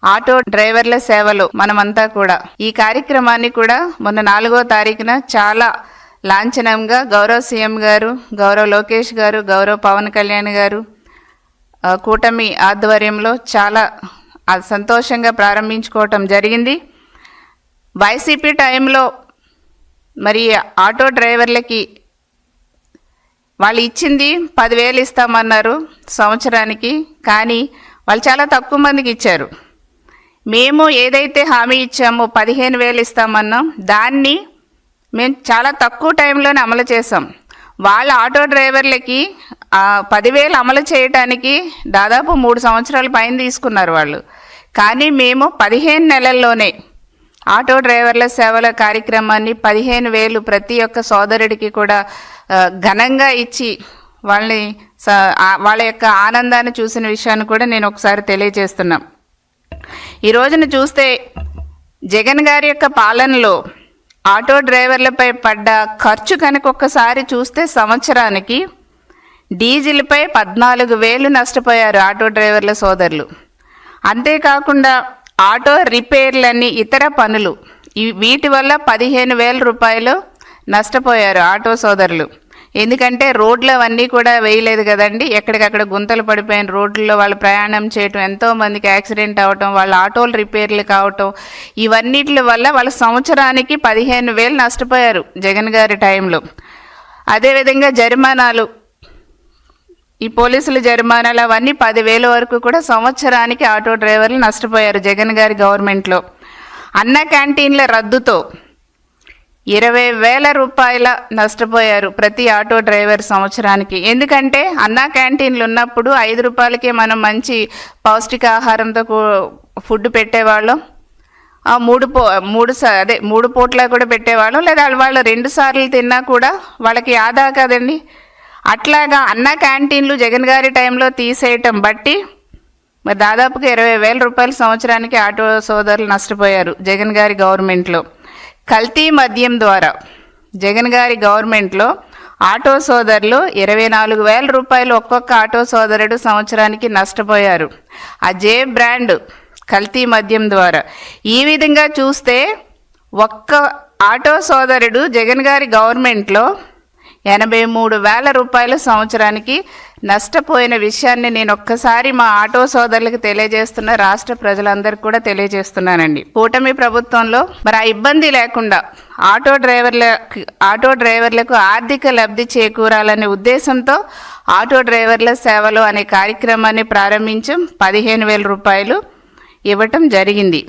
Auto డ్రైవర్ల సేవలు మనమంతా కూడా ఈ కార్యక్రమాన్ని కూడా మొన్న 4వ తారీఖున చాలా లాంఛనంగా గౌరవ సీఎం గారు, గౌరవ లోకేష్ గారు, గౌరవ పవన్ కళ్యాణ్ గారు కూటమి ఆధ్వర్యంలో చాలా సంతోషంగా ప్రారంభించుకోవటం జరిగింది. వైసీపీ టైంలో మరి ఆటో డ్రైవర్లకి వాళ్ళు ఇచ్చింది 10,000 ఇస్తామన్నారు సంవత్సరానికి. కానీ వాళ్ళు చాలా తక్కువ మందికి ఇచ్చారు. మేము ఏదైతే హామీ ఇచ్చామో 15,000 ఇస్తామన్నాం, దాన్ని మేము చాలా తక్కువ టైంలోనే అమలు చేసాం. వాళ్ళ ఆటో డ్రైవర్లకి 10,000 అమలు చేయటానికి దాదాపు 3 సంవత్సరాల పైన తీసుకున్నారు వాళ్ళు. కానీ మేము 15 నెలల్లోనే ఆటో డ్రైవర్ల సేవల కార్యక్రమాన్ని 15,000 ప్రతి ఒక్క సోదరుడికి కూడా ఘనంగా ఇచ్చి వాళ్ళ యొక్క ఆనందాన్ని చూసిన విషయాన్ని కూడా నేను ఒకసారి తెలియజేస్తున్నాం. ఈ రోజున చూస్తే జగన్ గారి యొక్క పాలనలో ఆటో డ్రైవర్లపై పడ్డ ఖర్చు కనుక ఒక్కసారి చూస్తే సంవత్సరానికి డీజిల్పై 14,000 నష్టపోయారు ఆటో డ్రైవర్ల సోదరులు. అంతేకాకుండా ఆటో రిపేర్లని ఇతర పనులు వీటి వల్ల 15,000 రూపాయలు నష్టపోయారు ఆటో సోదరులు. ఎందుకంటే రోడ్లు అవన్నీ కూడా వేయలేదు కదండి, ఎక్కడికక్కడ గుంతలు పడిపోయిన రోడ్లలో వాళ్ళు ప్రయాణం చేయటం, ఎంతోమందికి యాక్సిడెంట్ అవటం, వాళ్ళ ఆటోలు రిపేర్లు కావటం, ఇవన్నిటి వల్ల వాళ్ళ సంవత్సరానికి 15,000 నష్టపోయారు జగన్ గారి టైంలో. అదేవిధంగా జరిమానాలు, ఈ పోలీసుల జరిమానాలు అవన్నీ 10,000 వరకు కూడా సంవత్సరానికి ఆటో డ్రైవర్లు నష్టపోయారు జగన్ గారి గవర్నమెంట్లో. అన్న క్యాంటీన్ల రద్దుతో 20,000 రూపాయల నష్టపోయారు ప్రతి ఆటో డ్రైవర్ సంవత్సరానికి. ఎందుకంటే అన్నా క్యాంటీన్లు ఉన్నప్పుడు 5 రూపాయలకే మనం మంచి పౌష్టికాహారంతో ఫుడ్ పెట్టేవాళ్ళం. 3 పూట్ల కూడా పెట్టేవాళ్ళం, లేదా వాళ్ళు 2 సార్లు తిన్నా కూడా వాళ్ళకి ఆదా కదండి. అట్లాగా అన్న క్యాంటీన్లు జగన్ గారి టైంలో తీసేయటం బట్టి మరి దాదాపుగా 20,000 రూపాయల సంవత్సరానికి ఆటో సోదరులు నష్టపోయారు జగన్ గారి గవర్నమెంట్లో. కల్తీ మద్యం ద్వారా జగన్ గారి గవర్నమెంట్లో ఆటో సోదరులు 24,000 రూపాయలు ఒక్కొక్క ఆటో సోదరుడు సంవత్సరానికి నష్టపోయారు ఆ జే బ్రాండ్ కల్తీ మద్యం ద్వారా. ఈ విధంగా చూస్తే ఒక్క ఆటో సోదరుడు జగన్ గారి గవర్నమెంట్లో 83,000 రూపాయలు సంవత్సరానికి నష్టపోయిన విషయాన్ని నేను ఒక్కసారి మా ఆటో సోదరులకు తెలియజేస్తున్న, రాష్ట్ర ప్రజలందరికీ కూడా తెలియజేస్తున్నానండి. కూటమి ప్రభుత్వంలో మరి ఆ ఇబ్బంది లేకుండా ఆటో డ్రైవర్లకు ఆర్థిక లబ్ధి చేకూరాలనే ఉద్దేశంతో ఆటో డ్రైవర్ల సేవలు అనే కార్యక్రమాన్ని ప్రారంభించాం. 15,000 రూపాయలు ఇవ్వటం జరిగింది.